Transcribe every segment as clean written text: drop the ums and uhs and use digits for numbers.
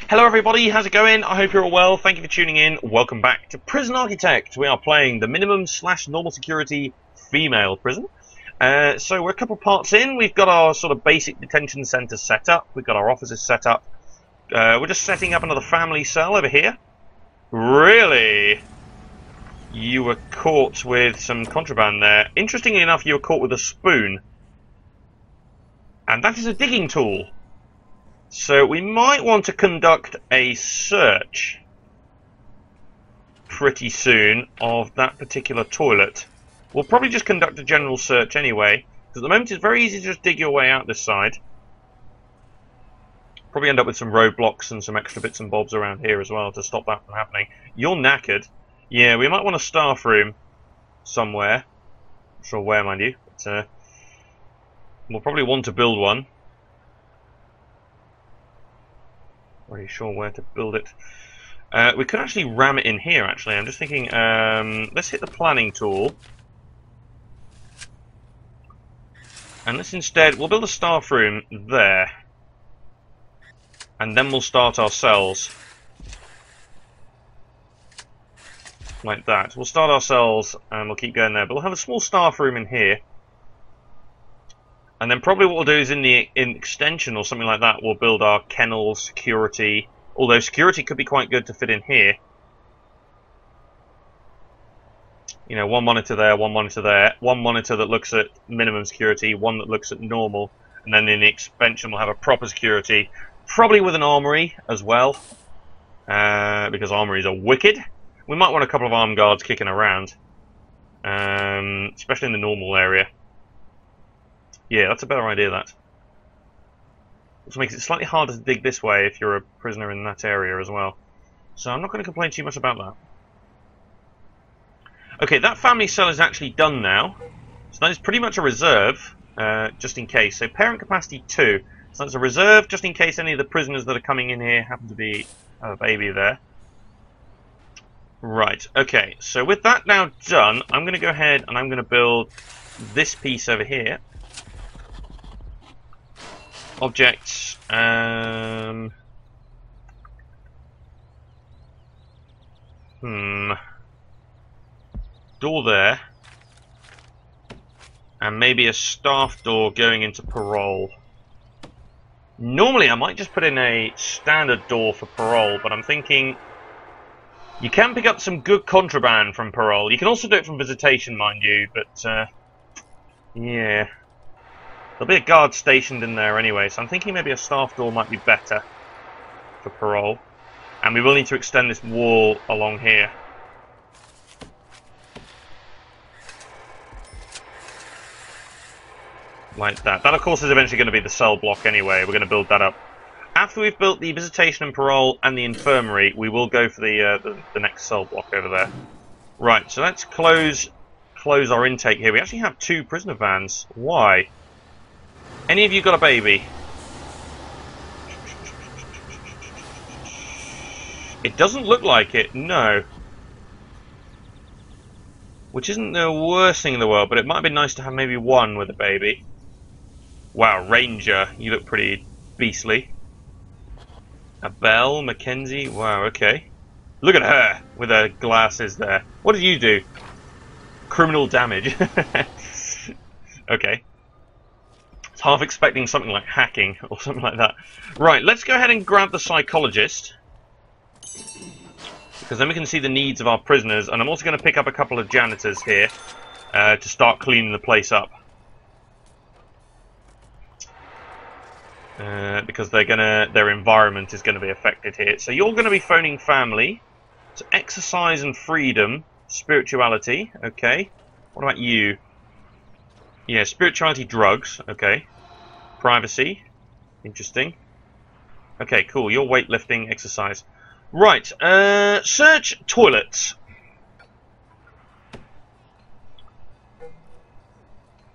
Hello everybody, how's it going? I hope you're all well. Thank you for tuning in. Welcome back to Prison Architect. We are playing the minimum/normal security female prison. So we're a couple parts in. We've got our sort of basic detention centre set up. We've got our offices set up. We're just setting up another family cell over here. Really? You were caught with some contraband there. Interestingly enough, you were caught with a spoon. And that is a digging tool. So we might want to conduct a search pretty soon of that particular toilet. We'll probably just conduct a general search anyway, because at the moment it's very easy to just dig your way out this side. Probably end up with some roadblocks and some extra bits and bobs around here as well to stop that from happening. You're knackered. Yeah, we might want a staff room somewhere. Not sure where, mind you. But, we'll probably want to build one. Really sure where to build it. We could actually ram it in here, actually. I'm just thinking, let's hit the planning tool. And let's instead, we'll build a staff room there. And then we'll start our cells. Like that. We'll start our cells and we'll keep going there. But we'll have a small staff room in here. And then probably what we'll do is in extension or something like that, we'll build our kennels, security. Although security could be quite good to fit in here. You know, one monitor there, one monitor there. One monitor that looks at minimum security, one that looks at normal. And then in the expansion we'll have a proper security. Probably with an armory as well. Because armories are wicked. We might want a couple of armed guards kicking around. Especially in the normal area. Yeah, that's a better idea, that. Which makes it slightly harder to dig this way if you're a prisoner in that area as well. So I'm not going to complain too much about that. Okay, that family cell is actually done now. So that is pretty much a reserve, just in case. So parent capacity 2. So that's a reserve just in case any of the prisoners that are coming in here happen to be a baby there. Right, okay. So with that now done, I'm going to go ahead and I'm going to build this piece over here. Objects, door there, and maybe a staff door going into parole. Normally I might just put in a standard door for parole, but I'm thinking you can pick up some good contraband from parole. You can also do it from visitation, mind you, but yeah. There'll be a guard stationed in there anyway, so I'm thinking maybe a staff door might be better for parole. And we will need to extend this wall along here. Like that. That, of course, is eventually going to be the cell block anyway. We're going to build that up. After we've built the visitation and parole and the infirmary, we will go for the next cell block over there. Right, so let's close our intake here. We actually have 2 prisoner vans. Why? Any of you got a baby? It doesn't look like it, no. Which isn't the worst thing in the world, but it might be nice to have maybe one with a baby. Wow, Ranger, you look pretty beastly. A Belle, Mackenzie, wow, okay. Look at her with her glasses there. What did you do? Criminal damage. Okay. Half expecting something like hacking or something like that. Right, let's go ahead and grab the psychologist. Because then we can see the needs of our prisoners. And I'm also going to pick up a couple of janitors here to start cleaning the place up. Because their environment is going to be affected here. So you're going to be phoning family. So exercise and freedom. Spirituality. Okay. What about you? Yeah, spirituality, drugs. Okay. Privacy. Interesting. Okay, cool. You're weightlifting, exercise. Right. Search toilets.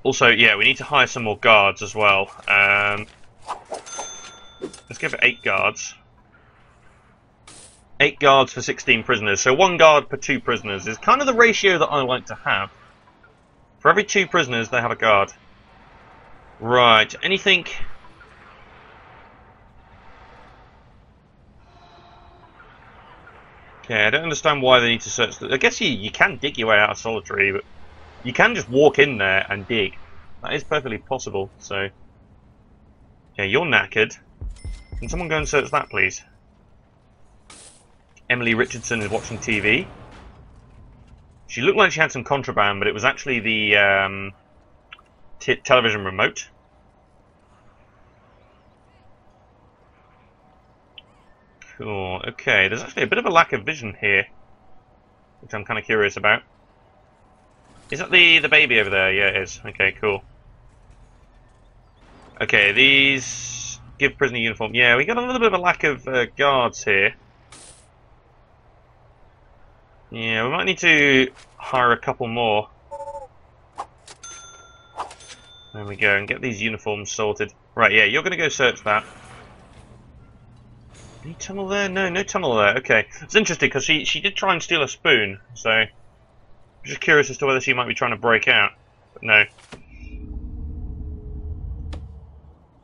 Also, yeah, we need to hire some more guards as well. Let's give it 8 guards. 8 guards for 16 prisoners. So 1 guard per 2 prisoners is kind of the ratio that I like to have. For every 2 prisoners, they have a guard. Right, anything Okay, I don't understand why they need to search. I guess you can dig your way out of solitary, but you can just walk in there and dig. That is perfectly possible. So, yeah, you're knackered. Can someone go and search that, please? Emily Richardson is watching TV. She looked like she had some contraband, but it was actually the television remote. Cool. Okay, there's actually a bit of a lack of vision here, which I'm kind of curious about. Is that the baby over there? Yeah, it is. Okay, cool. Okay, these give prisoner uniform. Yeah, we got a little bit of a lack of guards here. Yeah, we might need to hire a couple more. There we go, and get these uniforms sorted. Right, yeah, you're going to go search that. Any tunnel there? No, no tunnel there. Okay, it's interesting because she did try and steal a spoon, so I'm just curious as to whether she might be trying to break out. But no.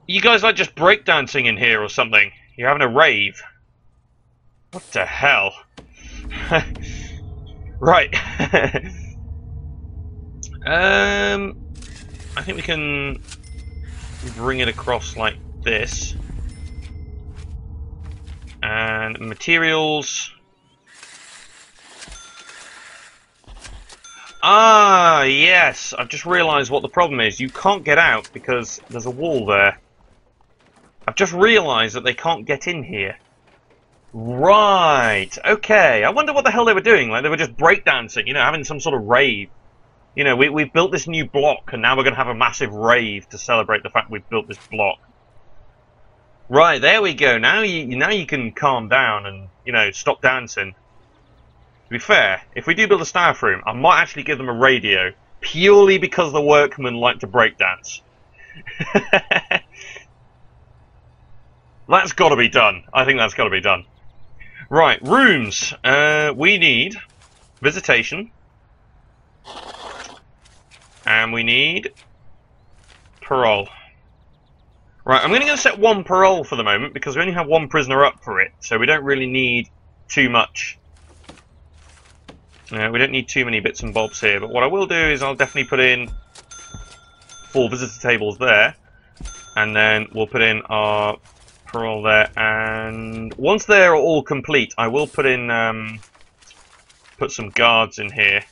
You guys like just breakdancing in here or something? You're having a rave. What the hell? Right. I think we can bring it across like this. And materials. Ah, yes. I've just realised what the problem is. You can't get out because there's a wall there. I've just realised that they can't get in here. Right. Okay. I wonder what the hell they were doing. Like they were just breakdancing, you know, having some sort of rave. You know, we've built this new block, and now we're going to have a massive rave to celebrate the fact we've built this block. Right, there we go. Now you can calm down and, you know, stop dancing. To be fair, if we do build a staff room, I might actually give them a radio, purely because the workmen like to breakdance. That's got to be done. I think that's got to be done. Right, rooms. We need visitation. And we need parole. Right, I'm only going to set one parole for the moment because we only have one prisoner up for it, so we don't really need too much. We don't need too many bits and bobs here, but what I will do is I'll definitely put in 4 visitor tables there, and then we'll put in our parole there, and once they're all complete, I will put in put some guards in here.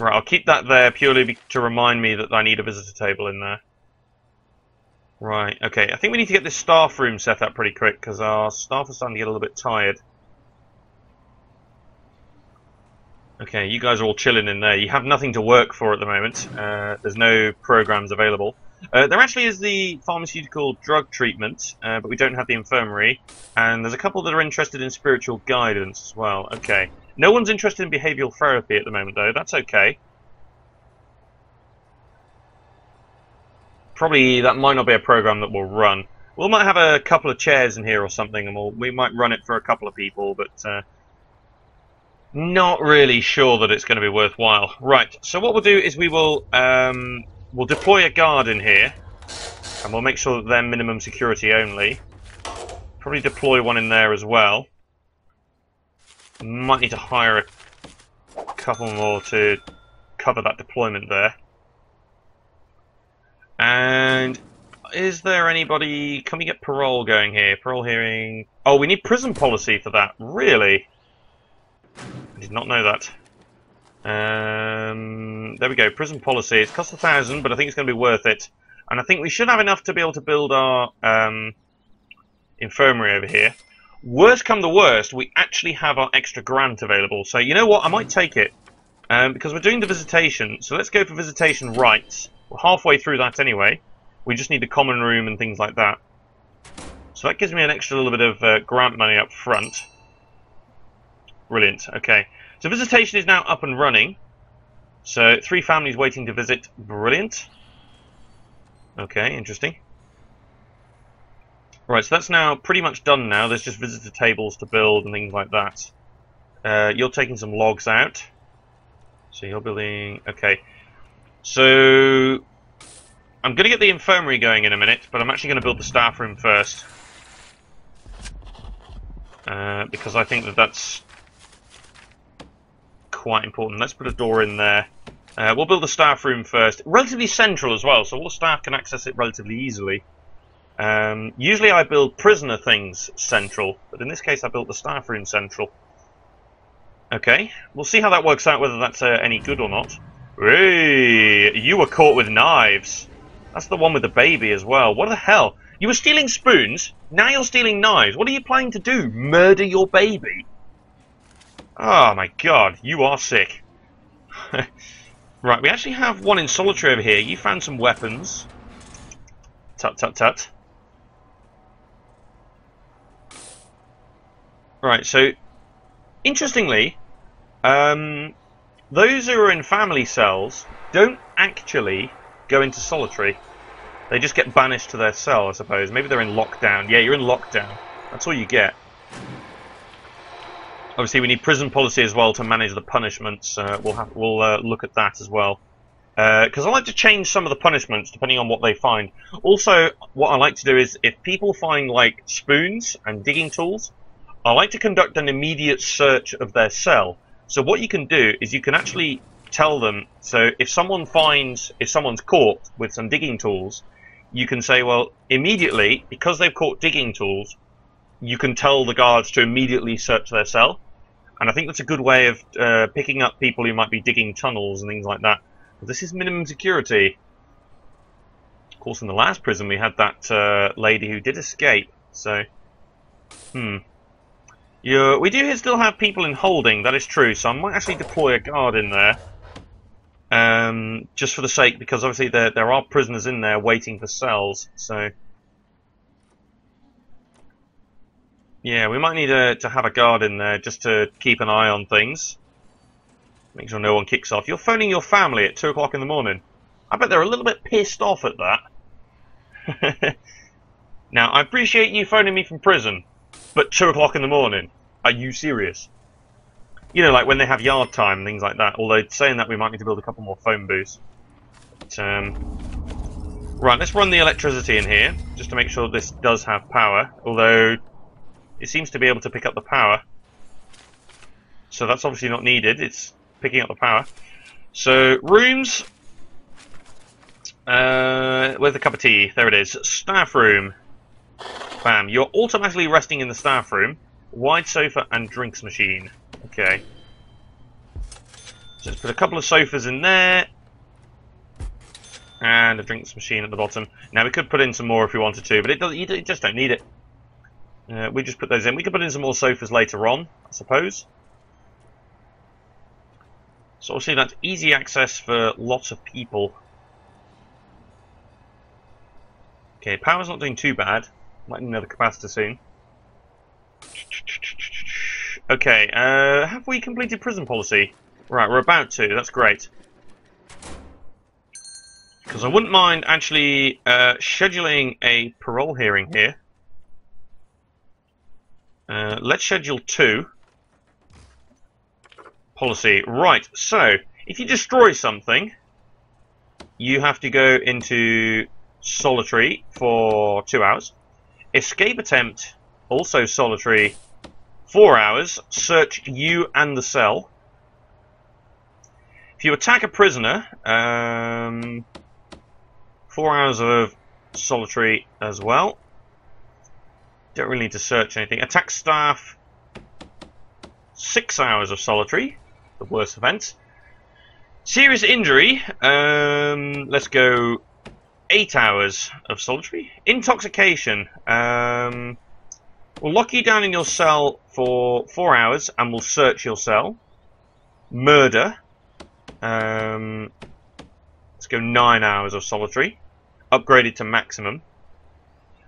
Right, I'll keep that there purely to remind me that I need a visitor table in there. Right, okay, I think we need to get this staff room set up pretty quick because our staff are starting to get a little bit tired. Okay, you guys are all chilling in there. You have nothing to work for at the moment. There's no programs available. There actually is the pharmaceutical drug treatment, but we don't have the infirmary. And there's a couple that are interested in spiritual guidance as well. Okay. No one's interested in behavioural therapy at the moment, though. That's okay. Probably that might not be a program that we'll run. We might have a couple of chairs in here or something, and we might run it for a couple of people, but not really sure that it's going to be worthwhile. Right, so what we'll do is we'll deploy a guard in here, and we'll make sure that they're minimum security only. Probably deploy one in there as well. Might need to hire a couple more to cover that deployment there. And is there anybody... Can we get parole going here? Parole hearing... Oh, we need prison policy for that. Really? I did not know that. There we go. Prison policy. It's cost 1,000, but I think it's going to be worth it. And I think we should have enough to be able to build our infirmary over here. Worst come to worst, we actually have our extra grant available. So you know what? I might take it. Because we're doing the visitation. So let's go for visitation rights. We're halfway through that anyway. We just need the common room and things like that. So that gives me an extra little bit of grant money up front. Brilliant. Okay. So visitation is now up and running. So 3 families waiting to visit. Brilliant. Okay, interesting. Right, so that's now pretty much done now. There's just visitor tables to build and things like that. You're taking some logs out. So you're building... Okay. So I'm going to get the infirmary going in a minute, but I'm actually going to build the staff room first. because I think that that's quite important. Let's put a door in there. We'll build a staff room first. Relatively central as well, so all the staff can access it relatively easily. Usually I build prisoner things central, but in this case I built the staff room central. Okay, we'll see how that works out, whether that's any good or not. Hey, you were caught with knives. That's the one with the baby as well. What the hell? You were stealing spoons, now you're stealing knives. What are you planning to do? Murder your baby? Oh my god, you are sick. Right, we actually have one in solitary over here. You found some weapons. Tut tut tut. Right, so interestingly, those who are in family cells don't actually go into solitary. They just get banished to their cell, I suppose. Maybe they're in lockdown. Yeah, you're in lockdown. That's all you get. Obviously, we need prison policy as well to manage the punishments. We'll look at that as well. Because I like to change some of the punishments depending on what they find. Also, what I like to do is, if people find, like, spoons and digging tools, I like to conduct an immediate search of their cell. So what you can do is you can actually tell them, so if someone's caught with some digging tools, you can say, well, immediately, because they've caught digging tools, you can tell the guards to immediately search their cell. And I think that's a good way of picking up people who might be digging tunnels and things like that. But this is minimum security. Of course, in the last prison we had that lady who did escape, so... Yeah, we do still have people in holding, that is true, so I might actually deploy a guard in there. Just for the sake, because obviously there are prisoners in there waiting for cells, so... Yeah, we might need to have a guard in there just to keep an eye on things. Make sure no one kicks off. You're phoning your family at 2 o'clock in the morning. I bet they're a little bit pissed off at that. Now, I appreciate you phoning me from prison, but 2 o'clock in the morning? Are you serious? You know, like when they have yard time and things like that. Although, saying that, we might need to build a couple more phone booths. But, right, let's run the electricity in here, just to make sure this does have power. Although, it seems to be able to pick up the power. So that's obviously not needed, it's picking up the power. So, rooms. Where's the cup of tea? There it is. Staff room. Bam. You're automatically resting in the staff room. Wide sofa and drinks machine. Okay. So let's put a couple of sofas in there. And a drinks machine at the bottom. Now we could put in some more if we wanted to, but you just don't need it. We just put those in. We could put in some more sofas later on, I suppose. So obviously that's easy access for lots of people. Okay, power's not doing too bad. Might need another capacitor soon. Okay, have we completed prison policy? Right, we're about to. That's great. Because I wouldn't mind actually scheduling a parole hearing here. Let's schedule 2. Policy. Right, so, if you destroy something, you have to go into solitary for 2 hours. Escape attempt, also solitary, 4 hours. Search you and the cell. If you attack a prisoner, 4 hours of solitary as well. Don't really need to search anything. Attack staff, 6 hours of solitary, the worst offence. Serious injury, let's go 8 hours of solitary. Intoxication, we'll lock you down in your cell for 4 hours and we'll search your cell. Murder, let's go 9 hours of solitary, upgraded to maximum.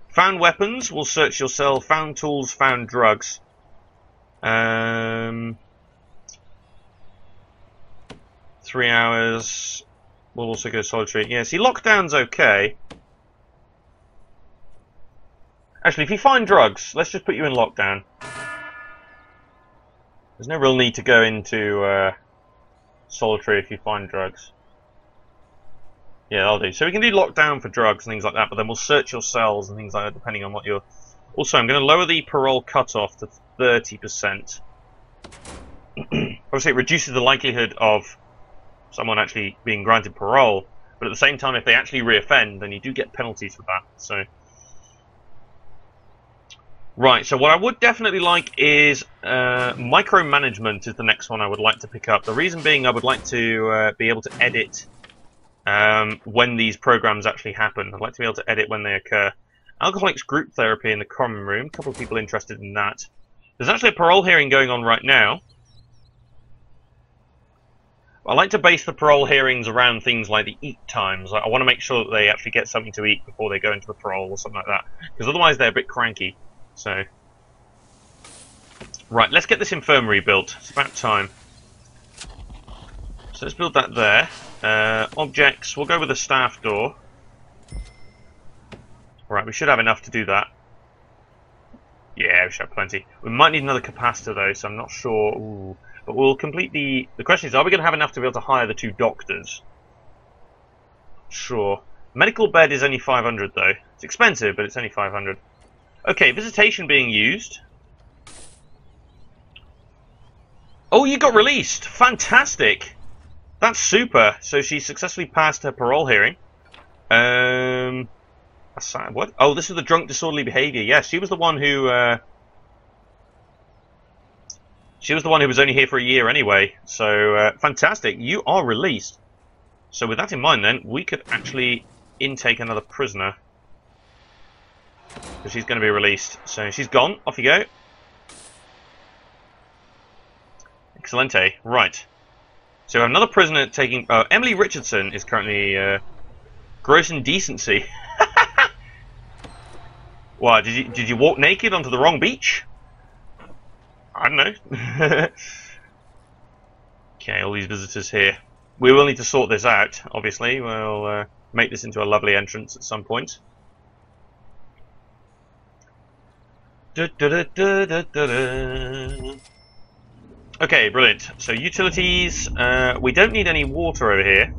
Found weapons, we'll search your cell. Found tools, found drugs. 3 hours. We'll also go solitary. Yeah, see, lockdown's okay. Actually, if you find drugs, let's just put you in lockdown. There's no real need to go into solitary if you find drugs. Yeah, that'll do. So we can do lockdown for drugs and things like that, but then we'll search your cells and things like that depending on what you're... Also, I'm going to lower the parole cutoff to 30%. Obviously, it reduces the likelihood of someone actually being granted parole, but at the same time, if they actually reoffend, then you do get penalties for that. So, right. So, what I would definitely like is micromanagement is the next one I would like to pick up. The reason being, I would like to be able to edit when these programs actually happen. I'd like to be able to edit when they occur. Alcoholics group therapy in the common room. A couple of people interested in that. There's actually a parole hearing going on right now. I like to base the parole hearings around things like the eat times. I want to make sure that they actually get something to eat before they go into the parole or something like that. Because otherwise they're a bit cranky. So, right, let's get this infirmary built. It's about time. So let's build that there. Objects, we'll go with a staff door. Right, we should have enough to do that. Yeah, we should have plenty. We might need another capacitor though, so I'm not sure. Ooh. But we'll complete the question is, are we going to have enough to be able to hire the 2 doctors? Sure. Medical bed is only 500 though. It's expensive, but it's only 500. Okay, visitation being used. Oh, you got released! Fantastic! That's super. So she successfully passed her parole hearing. What? Oh, this is the drunk disorderly behaviour. Yes, she was the one who... She was the one who was only here for a year anyway, so fantastic. You are released. So with that in mind then, we could actually intake another prisoner. Because she's going to be released. So she's gone. Off you go. Excellente. Right. So we have another prisoner taking... Emily Richardson is currently gross indecency. What, did you walk naked onto the wrong beach? I don't know. Okay, all these visitors here. We will need to sort this out, obviously. We'll make this into a lovely entrance at some point. Okay, brilliant. So utilities, we don't need any water over here.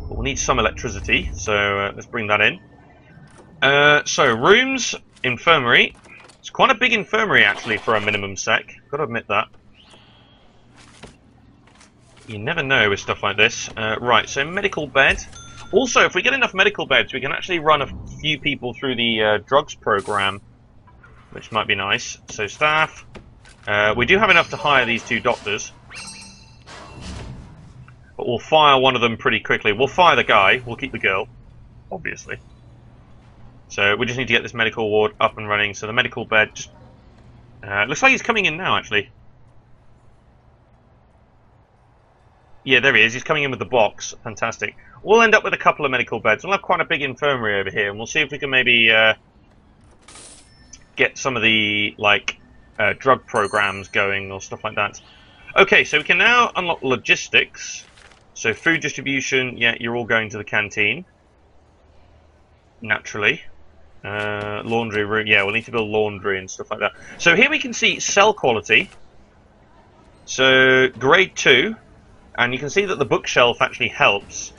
But we'll need some electricity, so let's bring that in. So rooms, infirmary. It's quite a big infirmary actually for a minimum sec. Gotta admit that. You never know with stuff like this. Right, so medical bed. Also, if we get enough medical beds, we can actually run a few people through the drugs program, which might be nice. So staff. We do have enough to hire these 2 doctors. But we'll fire one of them pretty quickly. We'll fire the guy. We'll keep the girl, obviously. So we just need to get this medical ward up and running. So the medical bed just... looks like he's coming in now, actually. Yeah, there he is. He's coming in with the box. Fantastic. We'll end up with a couple of medical beds. We'll have quite a big infirmary over here. And we'll see if we can maybe get some of the, like, drug programs going or stuff like that. Okay, so we can now unlock logistics. So food distribution, yeah, you're all going to the canteen. Naturally. Laundry room, yeah, we'll need to build laundry and stuff like that. So here we can see cell quality. So grade 2, and you can see that the bookshelf actually helps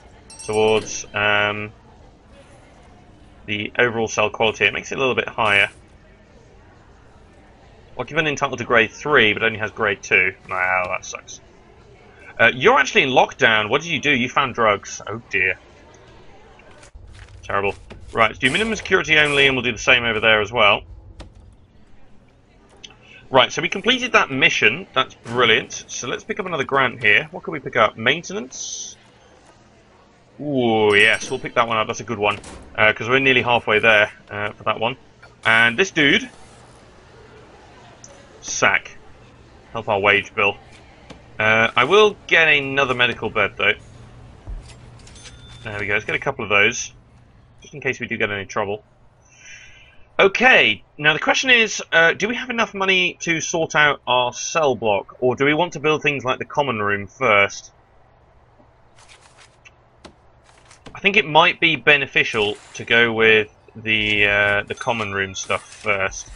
towards the overall cell quality. It makes it a little bit higher. Occupant entitled to grade 3, but only has grade 2. Wow, that sucks. You're actually in lockdown. What did you do? You found drugs. Oh dear. Terrible. Right, let's do minimum security only, and we'll do the same over there as well. Right, so we completed that mission. That's brilliant. So let's pick up another grant here. What can we pick up? Maintenance? Ooh, yes, we'll pick that one up. That's a good one. Because we're nearly halfway there for that one. And this dude... Sack. Help our wage bill. I will get another medical bed, though. There we go. Let's get a couple of those. Just in case we do get any trouble. Okay, now the question is, do we have enough money to sort out our cell block, or do we want to build things like the common room first? I think it might be beneficial to go with the common room stuff first.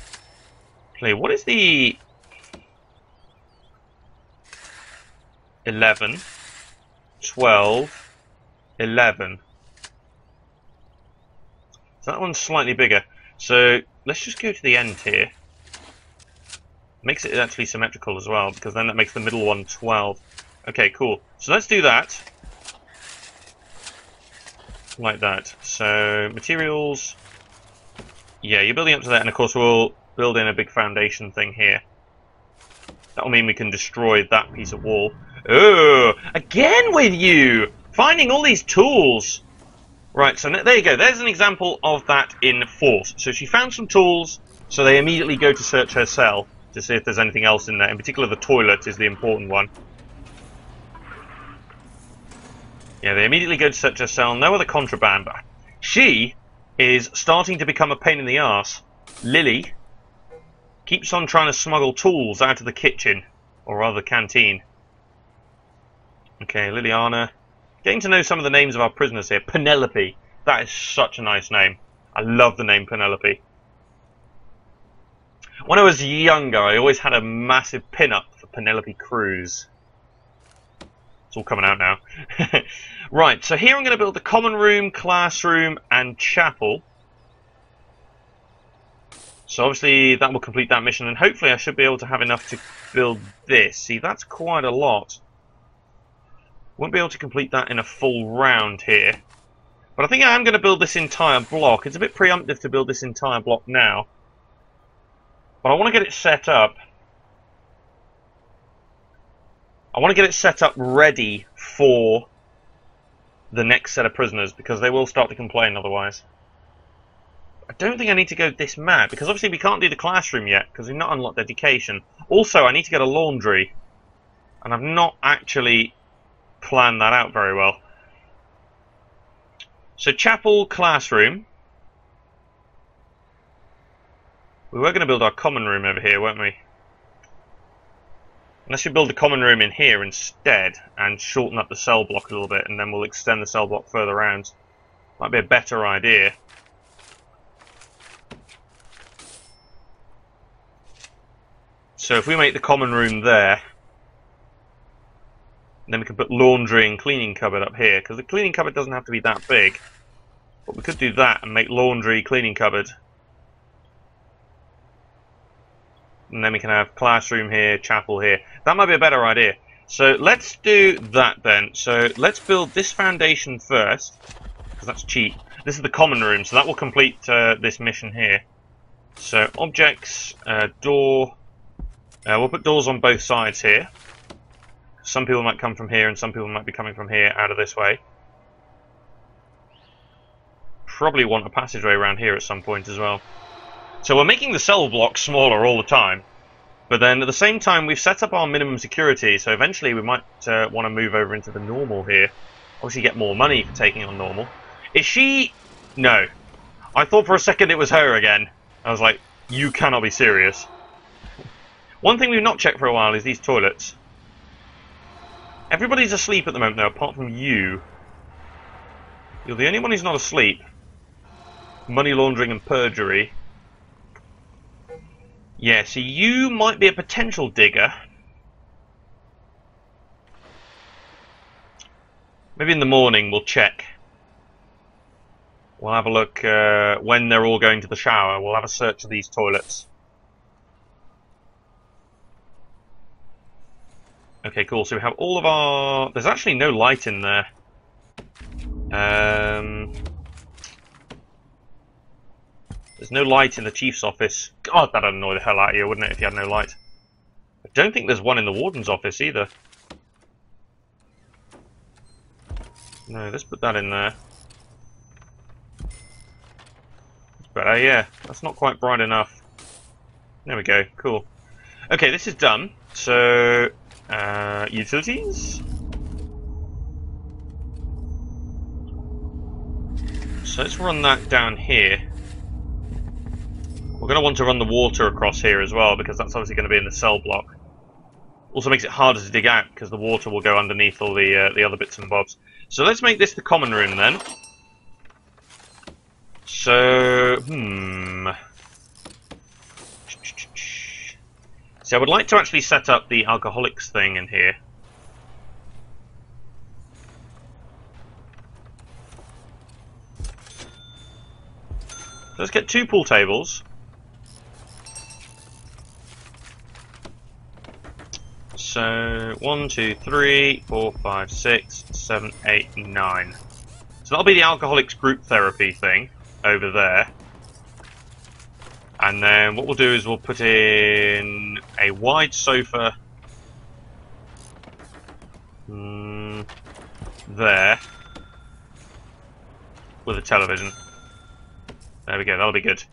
Play. What is the 11, 12, 11? So that one's slightly bigger. So let's just go to the end here. Makes it actually symmetrical as well, because then that makes the middle one 12. Okay, cool. So let's do that. Like that. So, materials. Yeah, you're building up to that, and of course we'll build in a big foundation thing here. That'll mean we can destroy that piece of wall. Oh, again with you! Finding all these tools! Right, so there you go. There's an example of that in force. So she found some tools, so they immediately go to search her cell to see if there's anything else in there. In particular, the toilet is the important one. Yeah, they immediately go to search her cell. No other contraband, but she is starting to become a pain in the arse. Lily keeps on trying to smuggle tools out of the kitchen, or rather the canteen. Okay, Liliana. Getting to know some of the names of our prisoners here. Penelope. That is such a nice name. I love the name Penelope. When I was younger, I always had a massive pin-up for Penelope Cruz. It's all coming out now. Right, so here I'm going to build the common room, classroom, and chapel. So obviously that will complete that mission, and hopefully I should be able to have enough to build this. See, that's quite a lot. Won't be able to complete that in a full round here. But I think I am going to build this entire block. It's a bit preemptive to build this entire block now. But I want to get it set up. I want to get it set up ready for the next set of prisoners, because they will start to complain otherwise. I don't think I need to go this mad, because obviously we can't do the classroom yet, because we've not unlocked education. Also, I need to get a laundry, and I've not actually planned that out very well. So, chapel, classroom. We were going to build our common room over here, weren't we? Unless we build the common room in here instead, and shorten up the cell block a little bit, and then we'll extend the cell block further around. Might be a better idea. So if we make the common room there, then we can put laundry and cleaning cupboard up here, because the cleaning cupboard doesn't have to be that big. But we could do that and make laundry, cleaning cupboard. And then we can have classroom here, chapel here. That might be a better idea. So let's do that then. So let's build this foundation first, because that's cheap. This is the common room, so that will complete this mission here. So objects, door. We'll put doors on both sides here. Some people might come from here, and some people might be coming from here out of this way. Probably want a passageway around here at some point as well. So we're making the cell block smaller all the time, but then at the same time we've set up our minimum security, so eventually we might want to move over into the normal here. Obviously get more money for taking on normal. Is she... No. I thought for a second it was her again. I was like, you cannot be serious. One thing we've not checked for a while is these toilets. Everybody's asleep at the moment though, apart from you. You're the only one who's not asleep. Money laundering and perjury. Yeah, so you might be a potential digger. Maybe in the morning we'll check. We'll have a look when they're all going to the shower. We'll have a search of these toilets. Okay, cool. So we have all of our... There's actually no light in there. There's no light in the chief's office. God, that'd annoy the hell out of you, wouldn't it, if you had no light? I don't think there's one in the warden's office either. No, let's put that in there. That's better, yeah. That's not quite bright enough. There we go, cool. Okay, this is done. So, utilities? So let's run that down here. We're going to want to run the water across here as well, because that's obviously going to be in the cell block. Also makes it harder to dig out, because the water will go underneath all the other bits and bobs. So let's make this the common room then. So, So I would like to actually set up the alcoholics thing in here. So let's get 2 pool tables. So 1, 2, 3, 4, 5, 6, 7, 8, 9. So that'll be the alcoholics group therapy thing over there. And then what we'll do is we'll put in a wide sofa there with a television. There we go, that'll be good.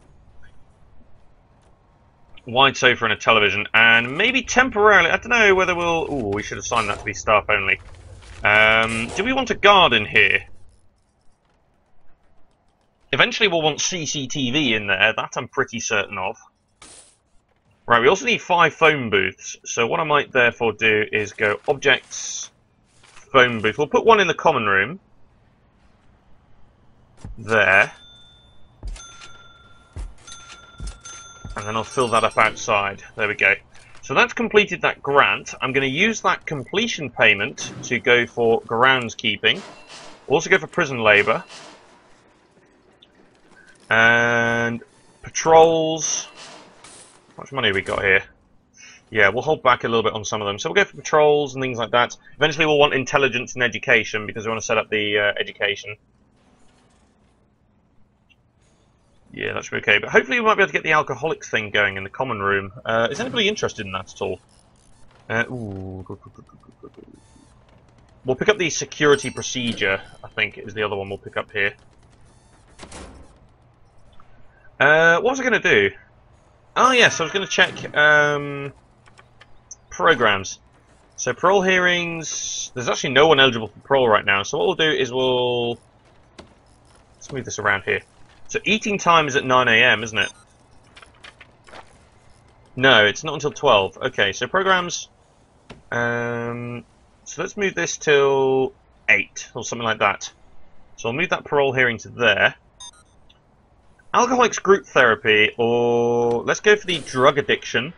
Wide sofa and a television, and maybe temporarily, I don't know whether we'll... Ooh, we should have signed that to be staff only. Do we want a guard in here? Eventually we'll want CCTV in there, that I'm pretty certain of. Right, we also need 5 phone booths, so what I might therefore do is go Objects, Phone Booth. We'll put one in the common room. There. And then I'll fill that up outside. There we go. So that's completed that grant. I'm going to use that completion payment to go for groundskeeping. Also go for prison labour. And patrols. How much money have we got here? Yeah, we'll hold back a little bit on some of them. So we'll go for patrols and things like that. Eventually we'll want intelligence and education because we want to set up the education. Yeah, that should be okay. But hopefully we might be able to get the alcoholics thing going in the common room. Is anybody interested in that at all? We'll pick up the security procedure, I think, is the other one we'll pick up here. What was I going to do? Oh, yes, I was going to check programs. So, parole hearings... There's actually no one eligible for parole right now. So what we'll do is we'll... Let's move this around here. So eating time is at 9 AM, isn't it? No, it's not until 12. Okay, so programs... so let's move this till 8, or something like that. So I'll move that parole hearing to there. Alcoholics group therapy, or... Let's go for the drug addiction.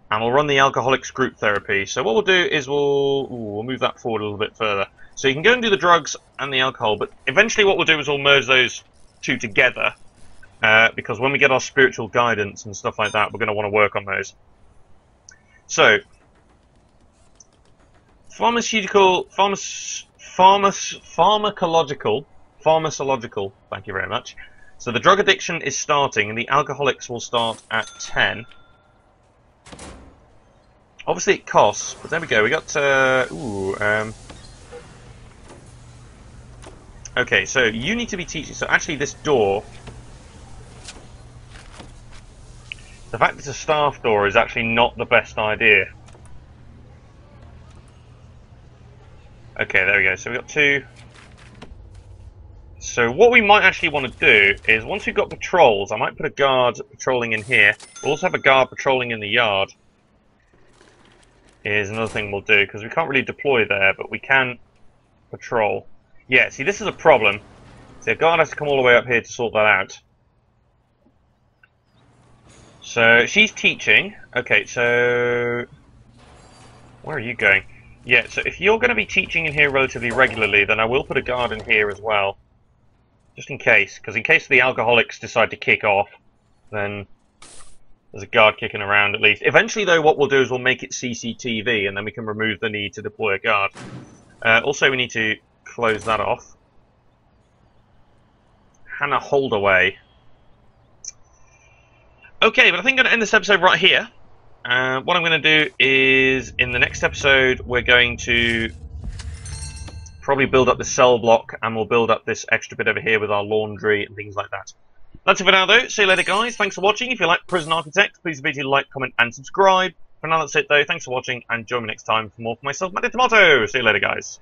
And we'll run the alcoholics group therapy. So what we'll do is we'll move that forward a little bit further. So you can go and do the drugs and the alcohol, but eventually what we'll do is we'll merge those two together. Because when we get our spiritual guidance and stuff like that, we're going to want to work on those. So, pharmacological, thank you very much. So the drug addiction is starting, and the alcoholics will start at 10. Obviously it costs, but there we go, we got, okay, so you need to be teaching, so actually this door, the fact it's a staff door is actually not the best idea. Okay, there we go, so we got 2. So what we might actually want to do is, once we've got patrols, I might put a guard patrolling in here. We'll also have a guard patrolling in the yard. Is another thing we'll do, because we can't really deploy there, but we can patrol. Yeah, see, this is a problem. See, a guard has to come all the way up here to sort that out. So, she's teaching. Okay, so... Where are you going? Yeah, so if you're going to be teaching in here relatively regularly, then I will put a guard in here as well. Just in case, because in case the alcoholics decide to kick off, then there's a guard kicking around at least. Eventually, though, what we'll do is we'll make it CCTV, and then we can remove the need to deploy a guard. Also, we need to close that off. Hannah Holdaway. Okay, but I think I'm going to end this episode right here. What I'm going to do is, in the next episode, we're going to probably build up the cell block, and we'll build up this extra bit over here with our laundry and things like that. That's it for now, though. See you later, guys. Thanks for watching. If you like Prison Architect, please be sure to like, comment, and subscribe. For now, that's it, though. Thanks for watching, and join me next time for more for myself, Matty Tomato. See you later, guys.